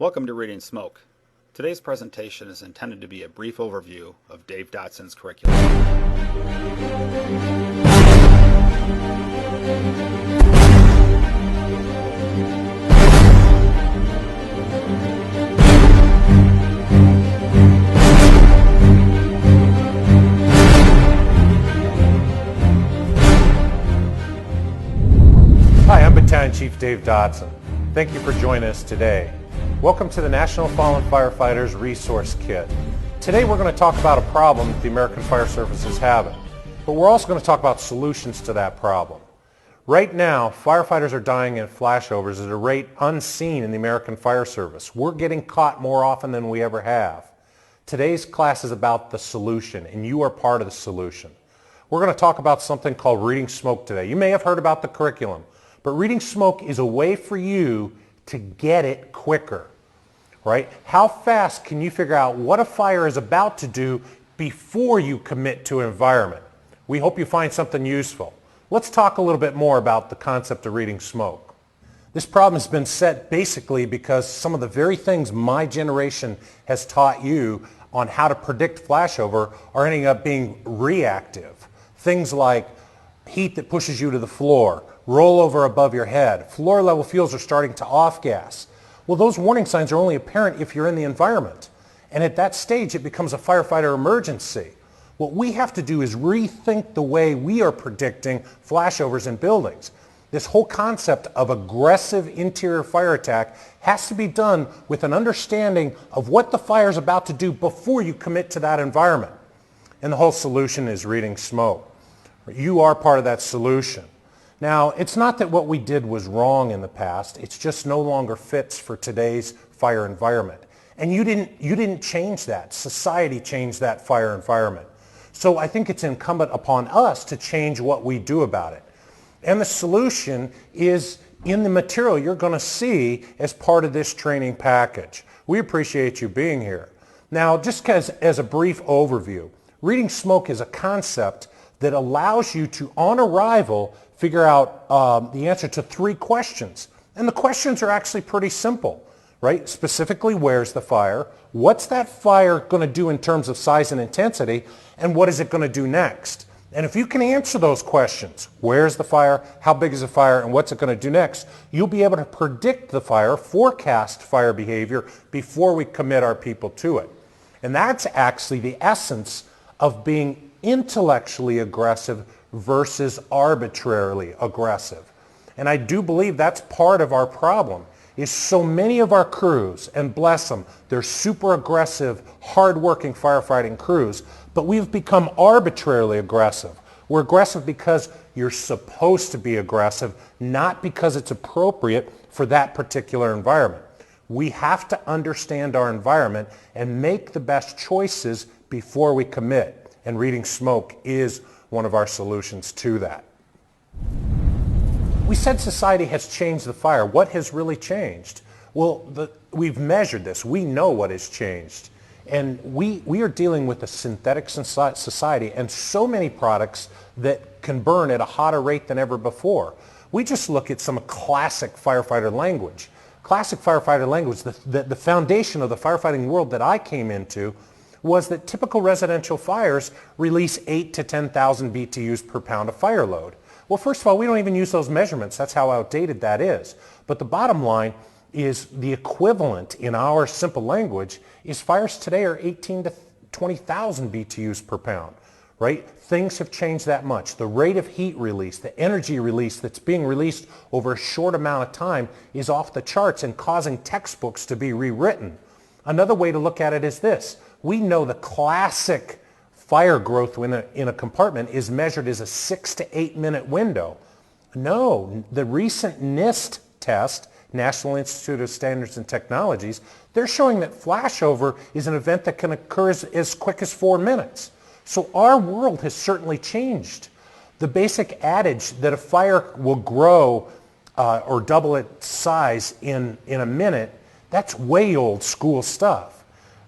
Welcome to Reading Smoke. Today's presentation is intended to be a brief overview of Dave Dotson's curriculum. Hi, I'm Battalion Chief Dave Dotson. Thank you for joining us today. Welcome to the National Fallen Firefighters Resource Kit. Today we're going to talk about a problem that the American Fire Service is having, but we're also going to talk about solutions to that problem. Right now, firefighters are dying in flashovers at a rate unseen in the American Fire Service. We're getting caught more often than we ever have. Today's class is about the solution, and you are part of the solution. We're going to talk about something called Reading Smoke today. You may have heard about the curriculum, but Reading Smoke is a way for you to get it quicker, right? How fast can you figure out what a fire is about to do before you commit to an environment? We hope you find something useful. Let's talk a little bit more about the concept of reading smoke. This problem has been set basically because some of the very things my generation has taught you on how to predict flashover are ending up being reactive. Things like heat that pushes you to the floor, rollover above your head, floor level fuels are starting to off-gas. Well, those warning signs are only apparent if you're in the environment. And at that stage, it becomes a firefighter emergency. What we have to do is rethink the way we are predicting flashovers in buildings. This whole concept of aggressive interior fire attack has to be done with an understanding of what the fire is about to do before you commit to that environment. And the whole solution is reading smoke. You are part of that solution. Now, it's not that what we did was wrong in the past. It's just no longer fits for today's fire environment. And you didn't change that. Society changed that fire environment. So I think it's incumbent upon us to change what we do about it. And the solution is in the material you're going to see as part of this training package. We appreciate you being here. Now, just as a brief overview, reading smoke is a concept that allows you to, on arrival, figure out the answer to 3 questions. And the questions are actually pretty simple, right? Specifically, where's the fire? What's that fire going to do in terms of size and intensity? And what is it going to do next? And if you can answer those questions, where's the fire, how big is the fire, and what's it going to do next, you'll be able to predict the fire, forecast fire behavior before we commit our people to it. And that's actually the essence of being intellectually aggressive versus arbitrarily aggressive. And I do believe that's part of our problem, is so many of our crews, and bless them, they're super aggressive, hard-working firefighting crews, but we've become arbitrarily aggressive. We're aggressive because you're supposed to be aggressive, not because it's appropriate for that particular environment. We have to understand our environment and make the best choices before we commit. And reading smoke is one of our solutions to that. We said society has changed the fire. What has really changed? Well, we've measured this. We know what has changed. And we are dealing with a synthetic society and so many products that can burn at a hotter rate than ever before. We just look at some classic firefighter language. Classic firefighter language, the foundation of the firefighting world that I came into was that typical residential fires release 8,000 to 10,000 BTUs per pound of fire load. Well, first of all, we don't even use those measurements. That's how outdated that is. But the bottom line is the equivalent in our simple language is fires today are 18,000 to 20,000 BTUs per pound, right? Things have changed that much. The rate of heat release, the energy release that's being released over a short amount of time is off the charts and causing textbooks to be rewritten. Another way to look at it is this. We know the classic fire growth in a compartment is measured as a 6 to 8 minute window. No, the recent NIST test, National Institute of Standards and Technologies, they're showing that flashover is an event that can occur as quick as 4 minutes. So our world has certainly changed. The basic adage that a fire will grow or double its size in a minute, that's way old school stuff.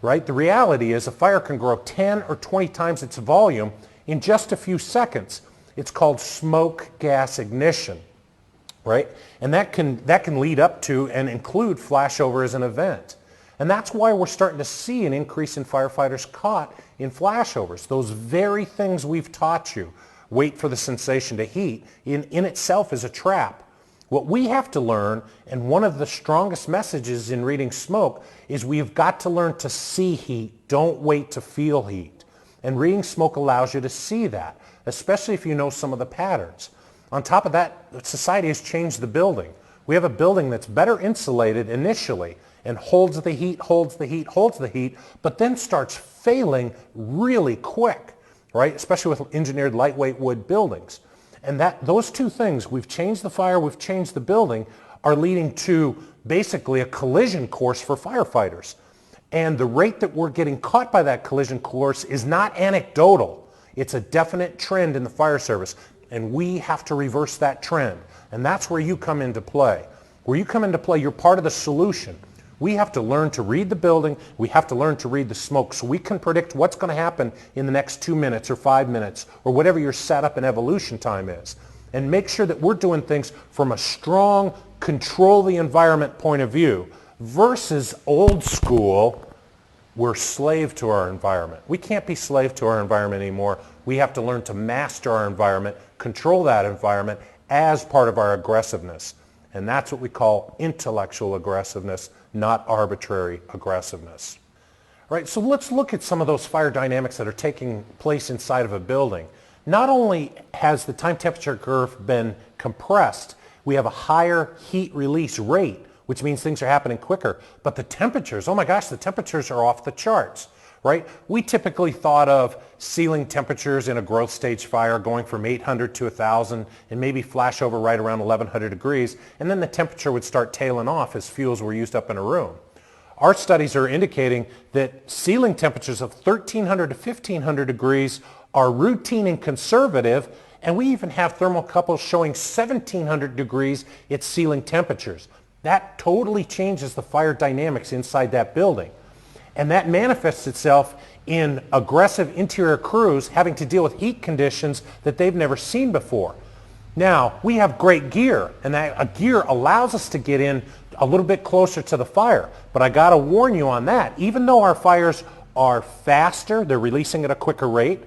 Right? The reality is a fire can grow 10 or 20 times its volume in just a few seconds. It's called smoke gas ignition, right? And that can lead up to and include flashover as an event. And that's why we're starting to see an increase in firefighters caught in flashovers. Those very things we've taught you, wait for the sensation to heat, in itself is a trap. What we have to learn, and one of the strongest messages in reading smoke, is we've got to learn to see heat. Don't wait to feel heat. And reading smoke allows you to see that, especially if you know some of the patterns. On top of that, society has changed the building. We have a building that's better insulated initially and holds the heat, holds the heat, holds the heat, but then starts failing really quick, right? Especially with engineered lightweight wood buildings. And those two things, we've changed the fire, we've changed the building, are leading to basically a collision course for firefighters. And the rate that we're getting caught by that collision course is not anecdotal. It's a definite trend in the fire service. And we have to reverse that trend. And that's where you come into play. Where you come into play, you're part of the solution. We have to learn to read the building. We have to learn to read the smoke so we can predict what's going to happen in the next 2 minutes or 5 minutes or whatever your setup and evolution time is. And make sure that we're doing things from a strong, control the environment point of view versus old school, we're slave to our environment. We can't be slave to our environment anymore. We have to learn to master our environment, control that environment as part of our aggressiveness. And that's what we call intellectual aggressiveness, not arbitrary aggressiveness. All right, so let's look at some of those fire dynamics that are taking place inside of a building. Not only has the time temperature curve been compressed, we have a higher heat release rate, which means things are happening quicker, but the temperatures, oh my gosh, the temperatures are off the charts, right? We typically thought of ceiling temperatures in a growth stage fire going from 800 to 1,000 and maybe flash over right around 1,100 degrees, and then the temperature would start tailing off as fuels were used up in a room. Our studies are indicating that ceiling temperatures of 1,300 to 1,500 degrees are routine and conservative, and we even have thermocouples showing 1,700 degrees at ceiling temperatures. That totally changes the fire dynamics inside that building. And that manifests itself in aggressive interior crews having to deal with heat conditions that they've never seen before. Now, we have great gear, and that gear allows us to get in a little bit closer to the fire. But I got to warn you on that. Even though our fires are faster, they're releasing at a quicker rate,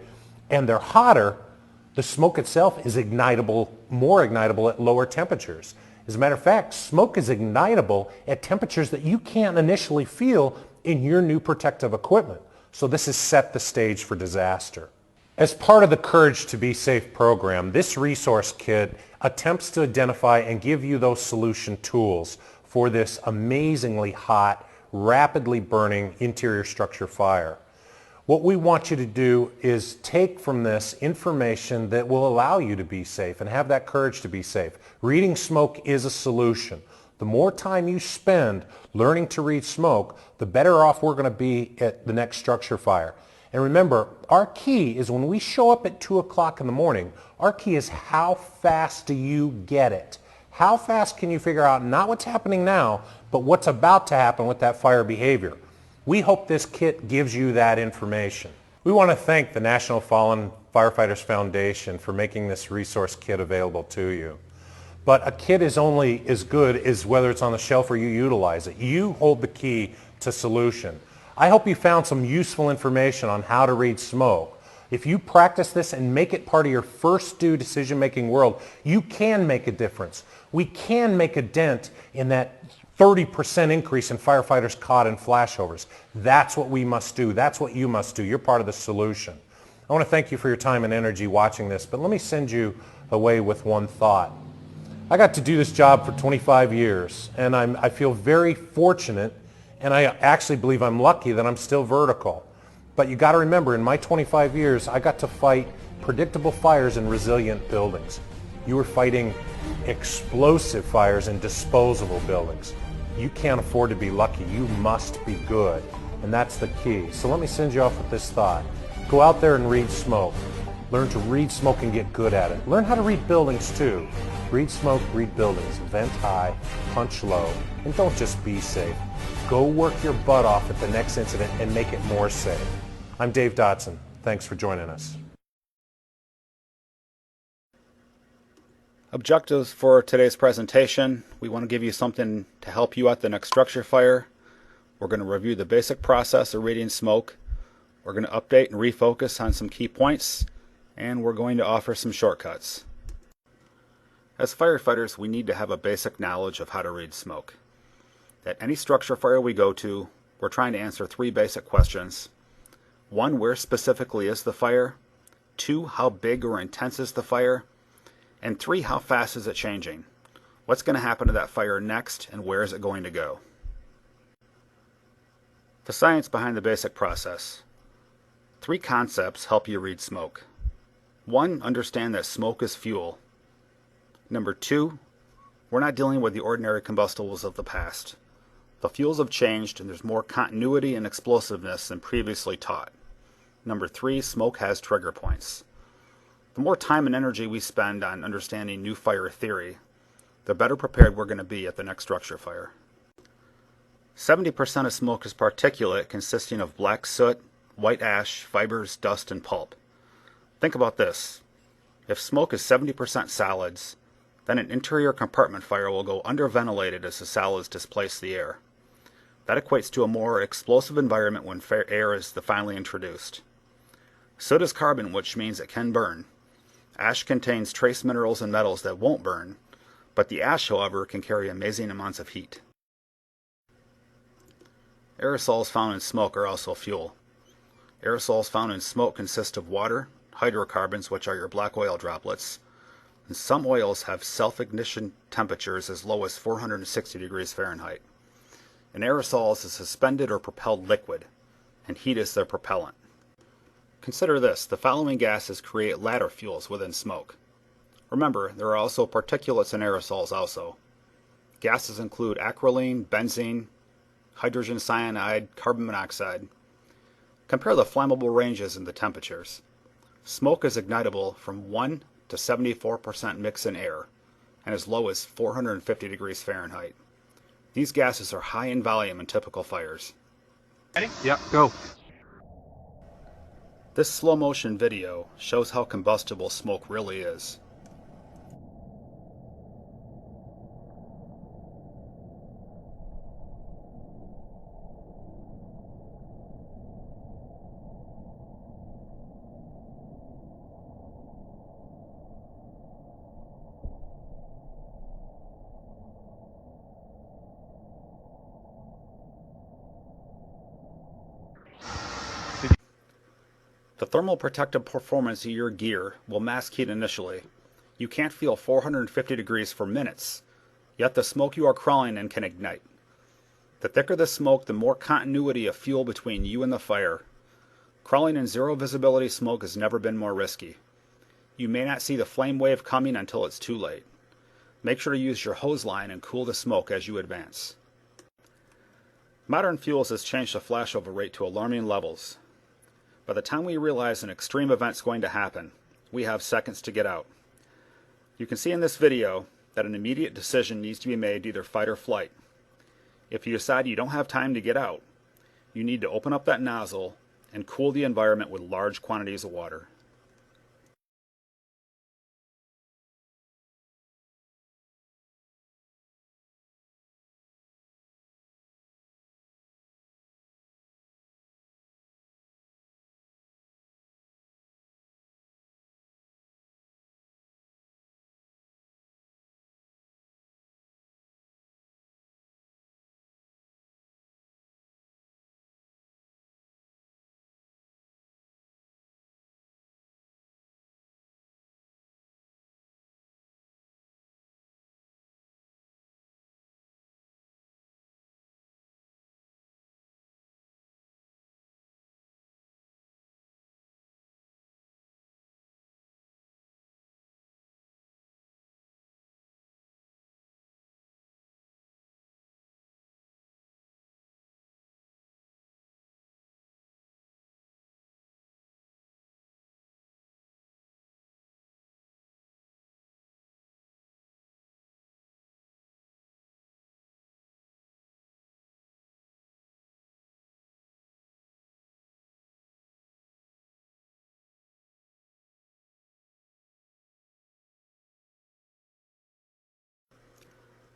and they're hotter, the smoke itself is ignitable, more ignitable at lower temperatures. As a matter of fact, smoke is ignitable at temperatures that you can't initially feel in your new protective equipment. So this has set the stage for disaster. As part of the Courage to Be Safe program, this resource kit attempts to identify and give you those solution tools for this amazingly hot, rapidly burning interior structure fire. What we want you to do is take from this information that will allow you to be safe and have that courage to be safe. Reading smoke is a solution. The more time you spend learning to read smoke, the better off we're going to be at the next structure fire. And remember, our key is when we show up at 2 o'clock in the morning, our key is how fast do you get it? How fast can you figure out not what's happening now, but what's about to happen with that fire behavior? We hope this kit gives you that information. We want to thank the National Fallen Firefighters Foundation for making this resource kit available to you. But a kit is only as good as whether it's on the shelf or you utilize it. You hold the key to solution. I hope you found some useful information on how to read smoke. If you practice this and make it part of your first due decision-making world, you can make a difference. We can make a dent in that 30% increase in firefighters caught in flashovers. That's what we must do. That's what you must do. You're part of the solution. I want to thank you for your time and energy watching this, but let me send you away with one thought. I got to do this job for 25 years, and I feel very fortunate, and I actually believe I'm lucky that I'm still vertical. But you got to remember, in my 25 years, I got to fight predictable fires in resilient buildings. You were fighting explosive fires in disposable buildings. You can't afford to be lucky. You must be good, and that's the key. So let me send you off with this thought. Go out there and read smoke. Learn to read smoke and get good at it. Learn how to read buildings too. Read smoke, read buildings. Vent high, punch low, and don't just be safe. Go work your butt off at the next incident and make it more safe. I'm Dave Dotson. Thanks for joining us. Objectives for today's presentation. We want to give you something to help you at the next structure fire. We're going to review the basic process of reading smoke. We're going to update and refocus on some key points, and we're going to offer some shortcuts. As firefighters, we need to have a basic knowledge of how to read smoke. At any structure fire we go to, we're trying to answer three basic questions. 1, where specifically is the fire? 2, how big or intense is the fire? And 3, how fast is it changing? What's going to happen to that fire next, and where is it going to go? The science behind the basic process. 3 concepts help you read smoke. 1, understand that smoke is fuel. Number 2, we're not dealing with the ordinary combustibles of the past. The fuels have changed and there's more continuity and explosiveness than previously taught. Number 3, smoke has trigger points. The more time and energy we spend on understanding new fire theory, the better prepared we're going to be at the next structure fire. 70% of smoke is particulate consisting of black soot, white ash, fibers, dust, and pulp. Think about this. If smoke is 70% solids, then an interior compartment fire will go underventilated as the solids displace the air. That equates to a more explosive environment when air is finally introduced. Soot is carbon, which means it can burn. Ash contains trace minerals and metals that won't burn, but the ash, however, can carry amazing amounts of heat. Aerosols found in smoke are also fuel. Aerosols found in smoke consist of water, hydrocarbons, which are your black oil droplets, and some oils have self-ignition temperatures as low as 460 degrees Fahrenheit. An aerosol is a suspended or propelled liquid, and heat is their propellant. Consider this, the following gases create ladder fuels within smoke. Remember, there are also particulates in aerosols also. Gases include acrolein, benzene, hydrogen cyanide, carbon monoxide. Compare the flammable ranges and the temperatures. Smoke is ignitable from 1 to 74% mix in air, and as low as 450 degrees Fahrenheit. These gases are high in volume in typical fires. Ready? Yep, go. This slow motion video shows how combustible smoke really is. The thermal protective performance of your gear will mask heat initially. You can't feel 450 degrees for minutes, yet the smoke you are crawling in can ignite. The thicker the smoke, the more continuity of fuel between you and the fire. Crawling in zero visibility smoke has never been more risky. You may not see the flame wave coming until it's too late. Make sure to use your hose line and cool the smoke as you advance. Modern fuels has changed the flashover rate to alarming levels. By the time we realize an extreme event's going to happen, we have seconds to get out. You can see in this video that an immediate decision needs to be made to either fight or flight. If you decide you don't have time to get out, you need to open up that nozzle and cool the environment with large quantities of water.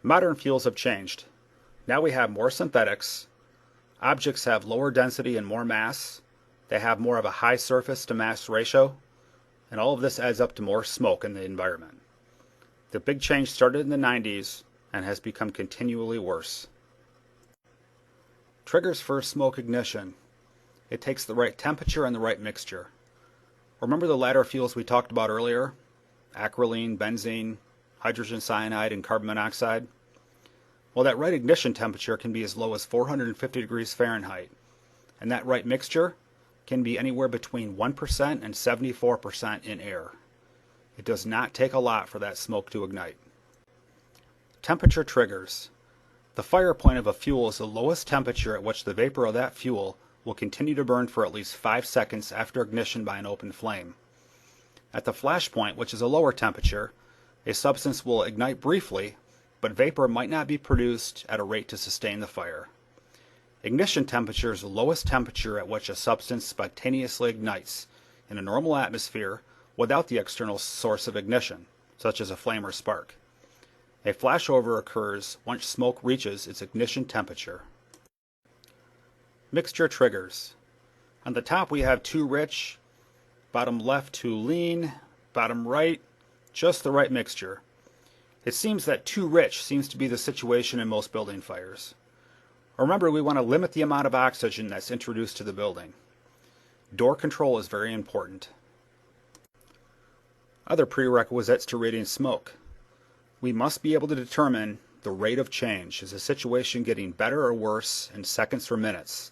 Modern fuels have changed. Now we have more synthetics, Objects have lower density and more mass. They have more of a high surface to mass ratio, and all of this adds up to more smoke in the environment. The big change started in the 90s and has become continually worse. Triggers for smoke ignition. It takes the right temperature and the right mixture. Remember the ladder fuels we talked about earlier? Acrolein, benzene, hydrogen cyanide, and carbon monoxide? Well, that right ignition temperature can be as low as 450 degrees Fahrenheit, and that right mixture can be anywhere between 1% and 74% in air. It does not take a lot for that smoke to ignite. Temperature triggers. The fire point of a fuel is the lowest temperature at which the vapor of that fuel will continue to burn for at least 5 seconds after ignition by an open flame. At the flash point, which is a lower temperature, a substance will ignite briefly, but vapor might not be produced at a rate to sustain the fire. Ignition temperature is the lowest temperature at which a substance spontaneously ignites in a normal atmosphere without the external source of ignition, such as a flame or spark. A flashover occurs once smoke reaches its ignition temperature. Mixture triggers. On the top we have too rich, bottom left too lean, bottom right just the right mixture. It seems that too rich seems to be the situation in most building fires. Remember, we want to limit the amount of oxygen that's introduced to the building. Door control is very important. Other prerequisites to reading smoke. We must be able to determine the rate of change. Is the situation getting better or worse in seconds or minutes?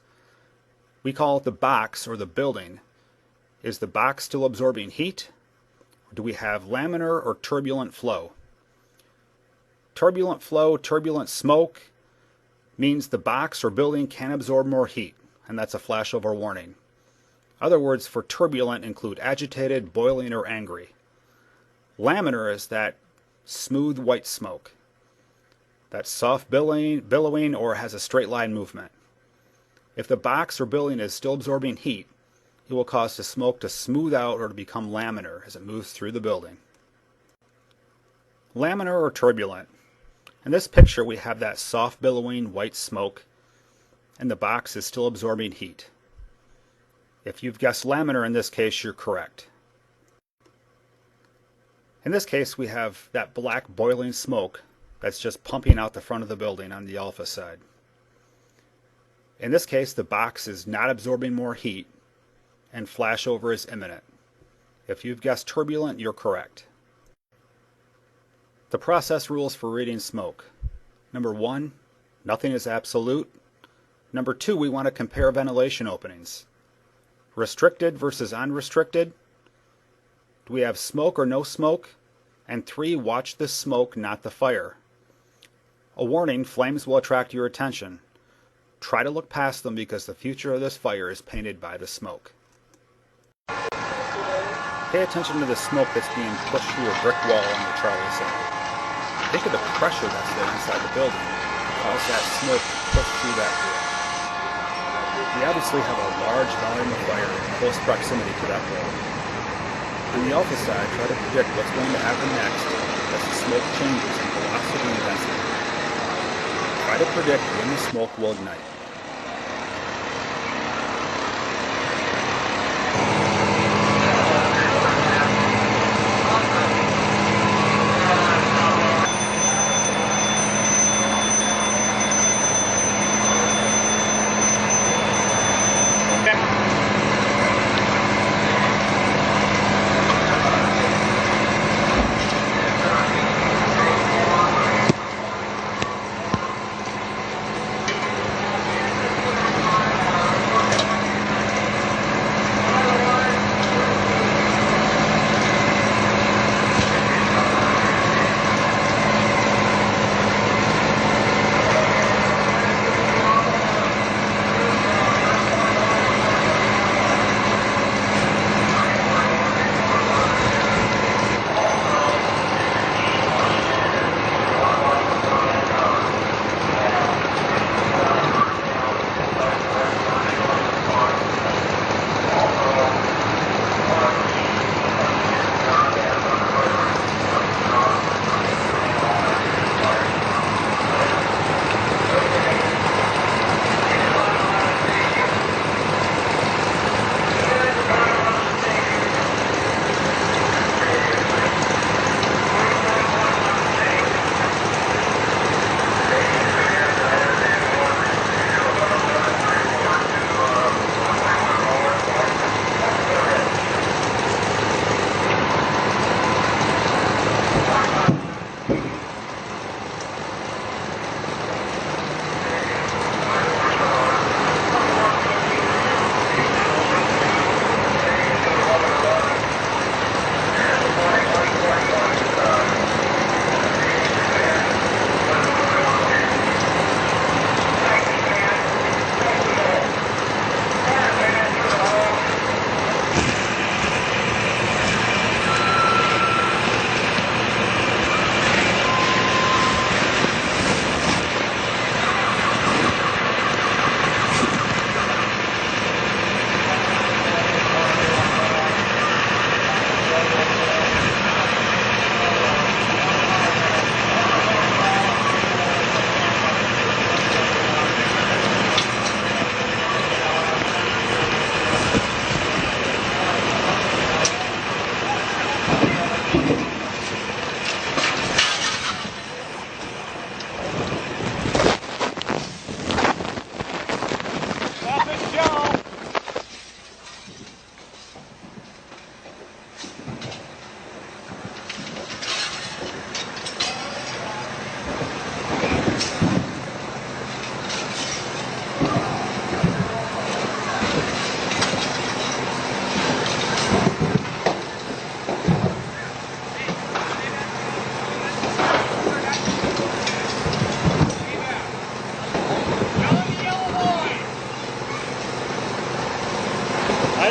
We call it the box or the building. Is the box still absorbing heat? Or do we have laminar or turbulent flow? Turbulent flow, turbulent smoke means the box or building can absorb more heat, and that's a flashover warning. Other words for turbulent include agitated, boiling, or angry. Laminar is that smooth white smoke. That's soft billowing or has a straight line movement. If the box or building is still absorbing heat, it will cause the smoke to smooth out or to become laminar as it moves through the building. Laminar or turbulent. In this picture we have that soft billowing white smoke and the box is still absorbing heat. If you've guessed laminar in this case, you're correct. In this case we have that black boiling smoke that's just pumping out the front of the building on the alpha side. In this case the box is not absorbing more heat and flashover is imminent. If you've guessed turbulent, you're correct. The process rules for reading smoke. Number 1, nothing is absolute. Number 2, we want to compare ventilation openings. Restricted versus unrestricted. Do we have smoke or no smoke? And 3, watch the smoke, not the fire. A warning, flames will attract your attention. Try to look past them because the future of this fire is painted by the smoke. Pay attention to the smoke that's being pushed through a brick wall on the Charlie side. Think of the pressure that's there inside the building to cause that smoke to push through that brick. We obviously have a large volume of fire in close proximity to that wall. On the alpha side, try to predict what's going to happen next as the smoke changes in velocity and density. Try to predict when the smoke will ignite.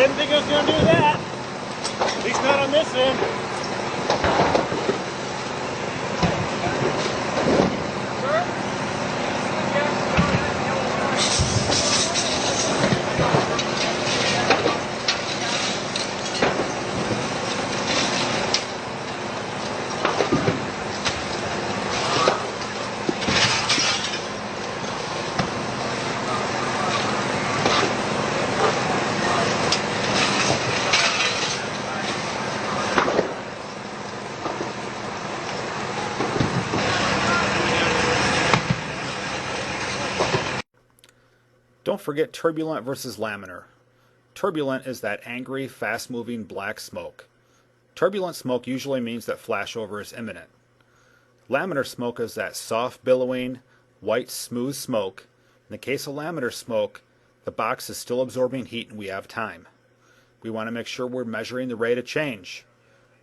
didn't think it was going to do that. At least not on this end. Don't forget turbulent versus laminar. Turbulent is that angry, fast-moving black smoke. Turbulent smoke usually means that flashover is imminent. Laminar smoke is that soft, billowing, white, smooth smoke. In the case of laminar smoke, the box is still absorbing heat and we have time. We want to make sure we're measuring the rate of change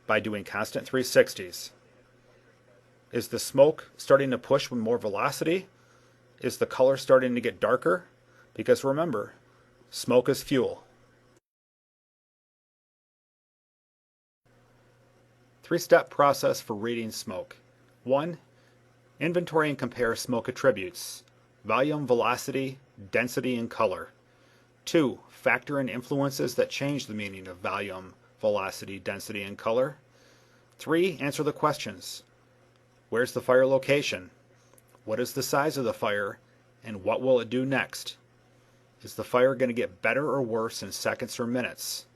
by doing constant 360s. Is the smoke starting to push with more velocity? Is the color starting to get darker? Because remember, smoke is fuel. 3-step process for reading smoke. 1. Inventory and compare smoke attributes: volume, velocity, density, and color. 2. Factor in influences that change the meaning of volume, velocity, density, and color. 3. Answer the questions: where's the fire location? What is the size of the fire? And what will it do next? Is the fire going to get better or worse in seconds or minutes?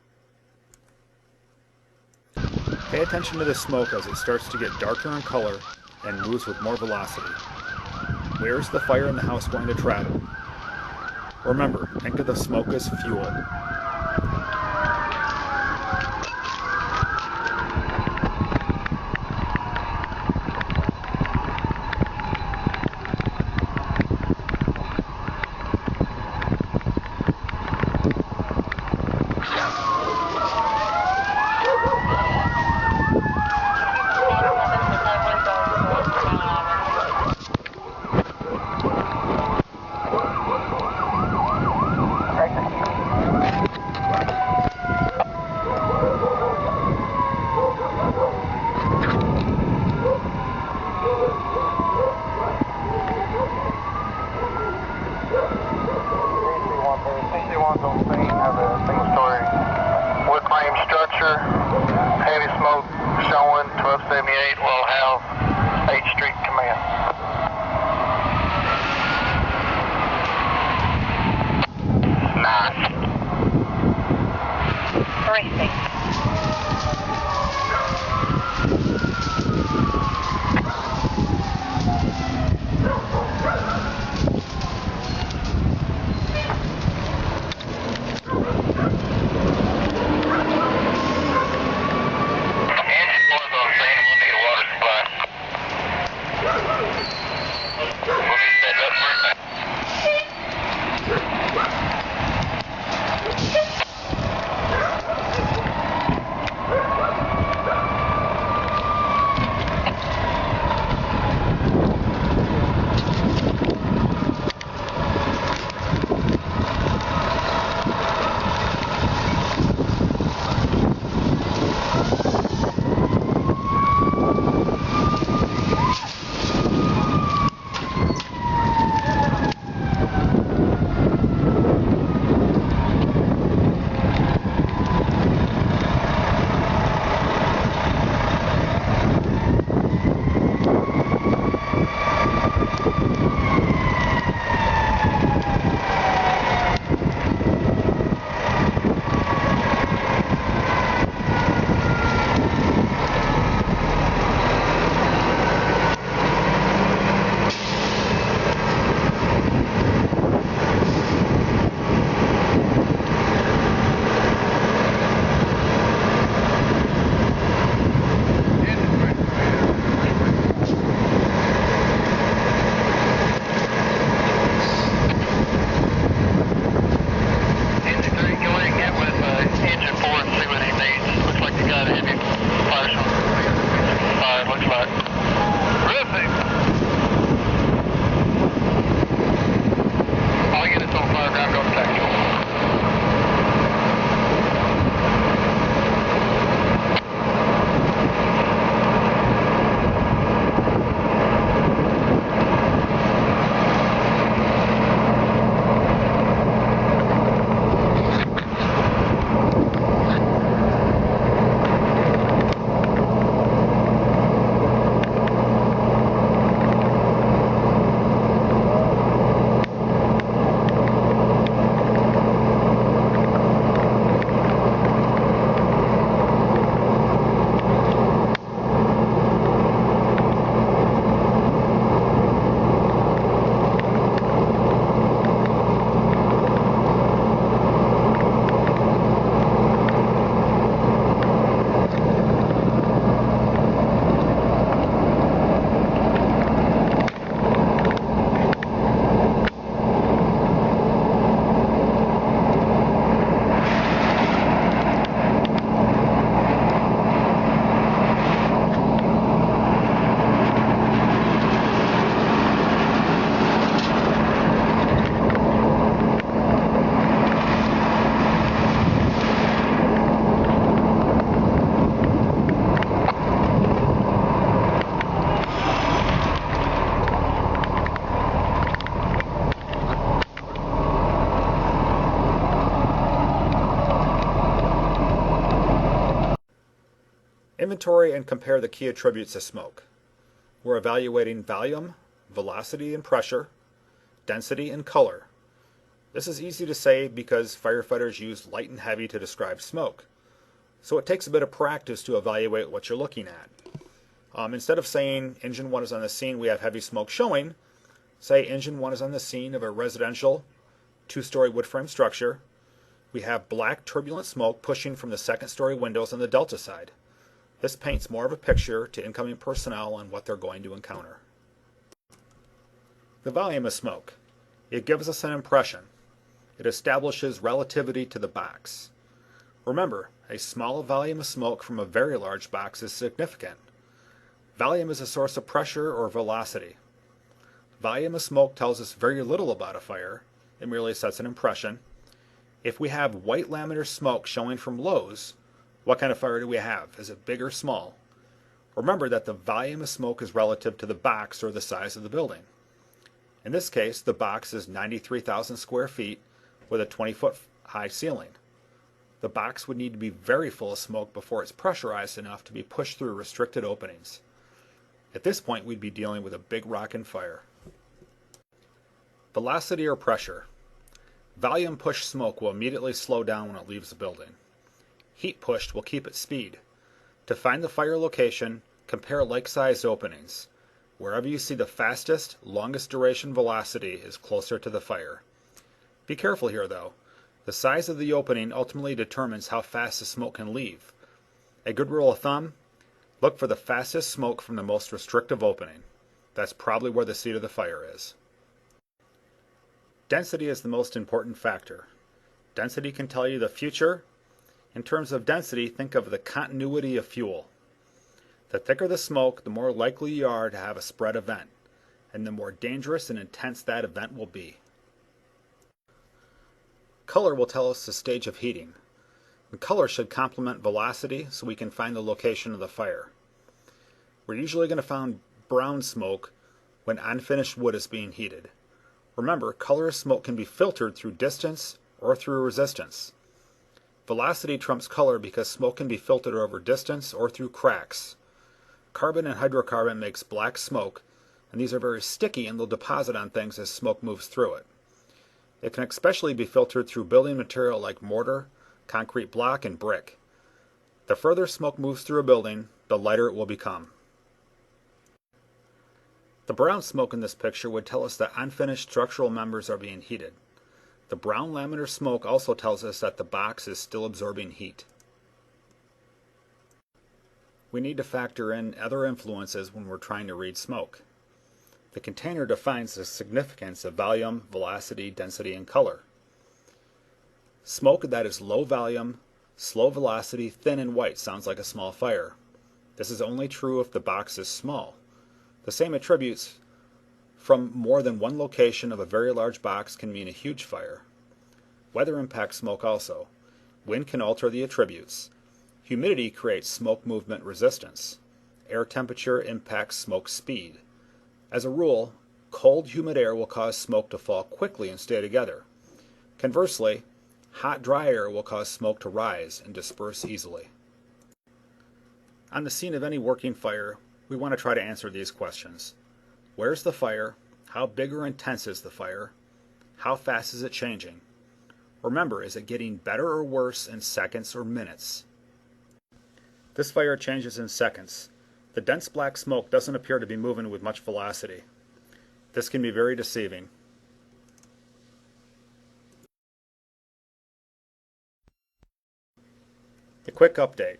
Pay attention to the smoke as it starts to get darker in color and moves with more velocity. Where is the fire in the house going to travel? Remember, think of the smoke as fuel. Heavy smoke showing 1278 will have 8th Street Command. Nice. Racing. Inventory and compare the key attributes of smoke. We're evaluating volume, velocity and pressure, density and color. This is easy to say because firefighters use light and heavy to describe smoke. So it takes a bit of practice to evaluate what you're looking at. Instead of saying engine 1 is on the scene, we have heavy smoke showing, say engine 1 is on the scene of a residential 2-story wood frame structure. We have black turbulent smoke pushing from the 2nd-story windows on the delta side. This paints more of a picture to incoming personnel on what they're going to encounter. The volume of smoke. It gives us an impression. It establishes relativity to the box. Remember, a small volume of smoke from a very large box is significant. Volume is a source of pressure or velocity. Volume of smoke tells us very little about a fire. It merely sets an impression. If we have white laminar smoke showing from lows, what kind of fire do we have? Is it big or small? Remember that the volume of smoke is relative to the box or the size of the building. In this case, the box is 93,000 square feet with a 20-foot high ceiling. The box would need to be very full of smoke before it's pressurized enough to be pushed through restricted openings. At this point, we'd be dealing with a big rockin' fire. Velocity or pressure. Volume pushed smoke will immediately slow down when it leaves the building. Heat pushed will keep its speed. To find the fire location, compare like-sized openings. Wherever you see the fastest, longest duration velocity is closer to the fire. Be careful here though. The size of the opening ultimately determines how fast the smoke can leave. A good rule of thumb, look for the fastest smoke from the most restrictive opening. That's probably where the seat of the fire is. Density is the most important factor. Density can tell you the future. In terms of density, think of the continuity of fuel. The thicker the smoke, the more likely you are to have a spread event, and the more dangerous and intense that event will be. Color will tell us the stage of heating. And color should complement velocity so we can find the location of the fire. We're usually going to find brown smoke when unfinished wood is being heated. Remember, color of smoke can be filtered through distance or through resistance. Velocity trumps color because smoke can be filtered over distance or through cracks. Carbon and hydrocarbon makes black smoke, and these are very sticky and they'll deposit on things as smoke moves through it. It can especially be filtered through building material like mortar, concrete block, and brick. The further smoke moves through a building, the lighter it will become. The brown smoke in this picture would tell us that unfinished structural members are being heated. The brown laminar smoke also tells us that the box is still absorbing heat. We need to factor in other influences when we're trying to read smoke. The container defines the significance of volume, velocity, density, and color. Smoke that is low volume, slow velocity, thin and white sounds like a small fire. This is only true if the box is small. The same attributes from more than one location of a very large box can mean a huge fire. Weather impacts smoke also. Wind can alter the attributes. Humidity creates smoke movement resistance. Air temperature impacts smoke speed. As a rule, cold, humid air will cause smoke to fall quickly and stay together. Conversely, hot, dry air will cause smoke to rise and disperse easily. On the scene of any working fire, we want to try to answer these questions. Where's the fire? How big or intense is the fire? How fast is it changing? Remember, is it getting better or worse in seconds or minutes? This fire changes in seconds. The dense black smoke doesn't appear to be moving with much velocity. This can be very deceiving. A quick update.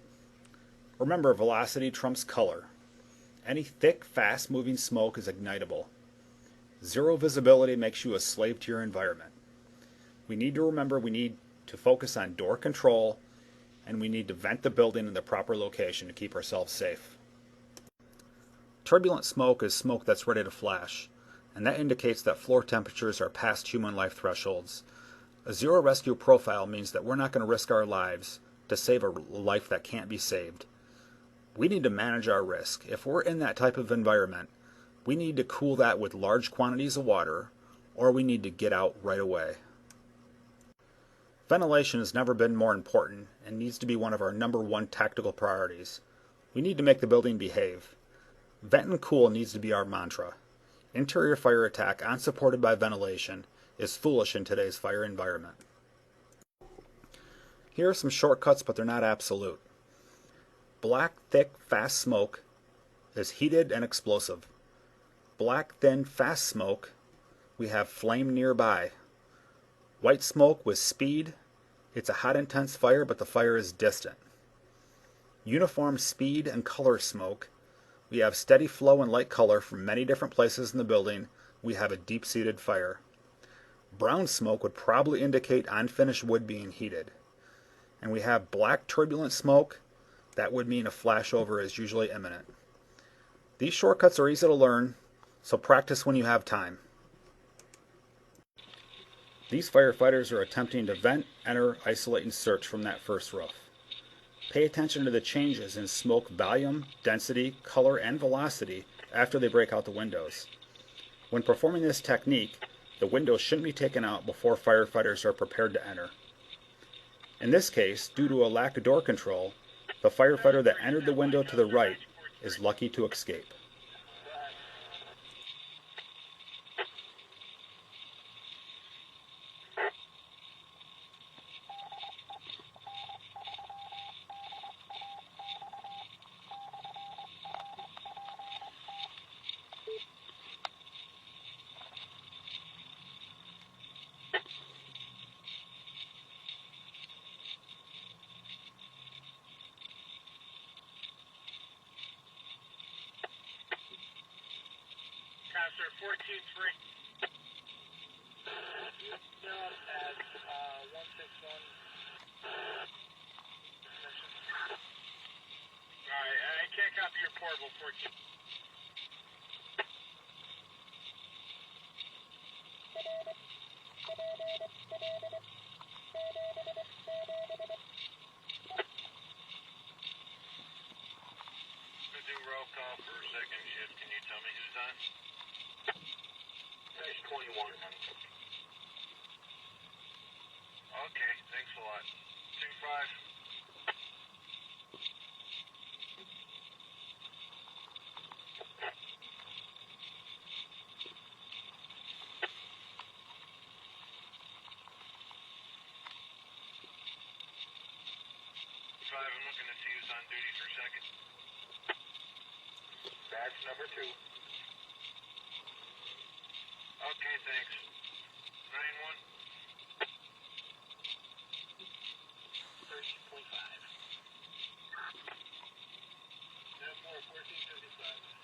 Remember, velocity trumps color. Any thick, fast-moving smoke is ignitable. Zero visibility makes you a slave to your environment. We need to remember we need to focus on door control, and we need to vent the building in the proper location to keep ourselves safe. Turbulent smoke is smoke that's ready to flash, and that indicates that floor temperatures are past human life thresholds. A zero rescue profile means that we're not going to risk our lives to save a life that can't be saved. We need to manage our risk. If we're in that type of environment, we need to cool that with large quantities of water, or we need to get out right away. Ventilation has never been more important and needs to be one of our #1 tactical priorities. We need to make the building behave. Vent and cool needs to be our mantra. Interior fire attack unsupported by ventilation is foolish in today's fire environment. Here are some shortcuts, but they're not absolute. Black, thick, fast smoke is heated and explosive. Black, thin, fast smoke, we have flame nearby. White smoke with speed, it's a hot, intense fire, but the fire is distant. Uniform speed and color smoke, we have steady flow and light color from many different places in the building. We have a deep-seated fire. Brown smoke would probably indicate unfinished wood being heated. And we have black turbulent smoke, that would mean a flashover is usually imminent. These shortcuts are easy to learn, so practice when you have time. These firefighters are attempting to vent, enter, isolate, and search from that first roof. Pay attention to the changes in smoke volume, density, color, and velocity after they break out the windows. When performing this technique, the windows shouldn't be taken out before firefighters are prepared to enter. In this case, due to a lack of door control, the firefighter that entered the window to the right is lucky to escape. Pastor 14-3. Down at 161. Alright, I can't copy your portable 14. Do roll call for second shift. Can you tell me who's on? Dash 21. Okay, thanks a lot. 2-5. I'm looking to see who's on duty for second. Badge number 2. Okay, thanks. 9-1. 13.5. 10-4, 14.55.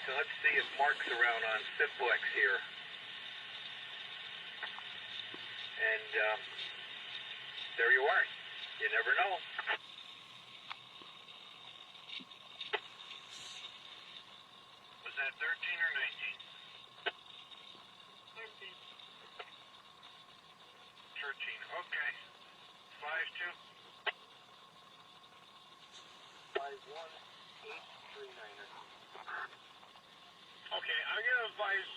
So let's see if Mark's around on Simplex here. And there you are. You never know. Was that 13 or 19? 13. 13, okay. 5-2. 5-1-8-3-9er. Okay, I'm going to advise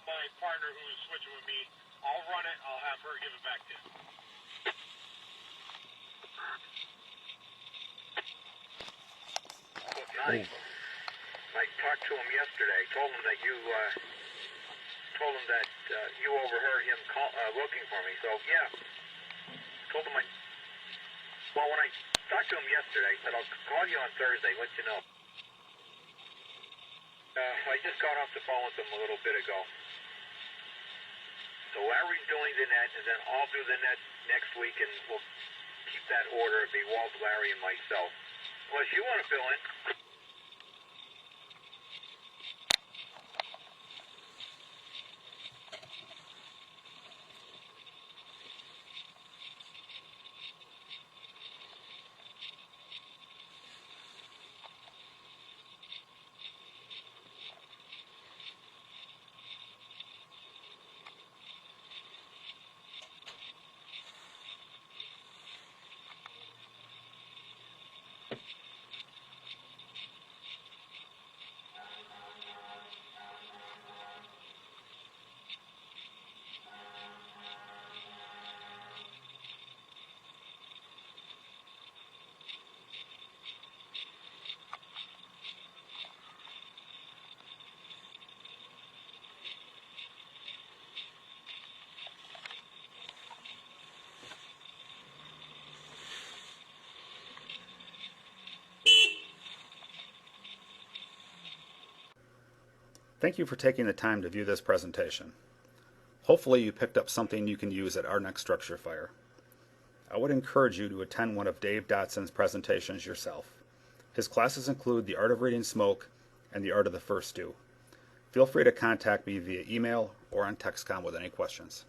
my partner who's switching with me. I'll run it. I'll have her give it back to you. Look, I talked to him yesterday. Told him that you overheard him looking for me. So, yeah. Told him well, when I talked to him yesterday, I said, I'll call you on Thursday, let you know. I just got off the phone with him a little bit ago. So Larry's doing the net, and then I'll do the net next week, and we'll keep that order. It'll be Walt, Larry, and myself. Unless you want to fill in. Thank you for taking the time to view this presentation. Hopefully you picked up something you can use at our next structure fire. I would encourage you to attend one of Dave Dotson's presentations yourself. His classes include the Art of Reading Smoke and the Art of the First Due. Feel free to contact me via email or on TextCom with any questions.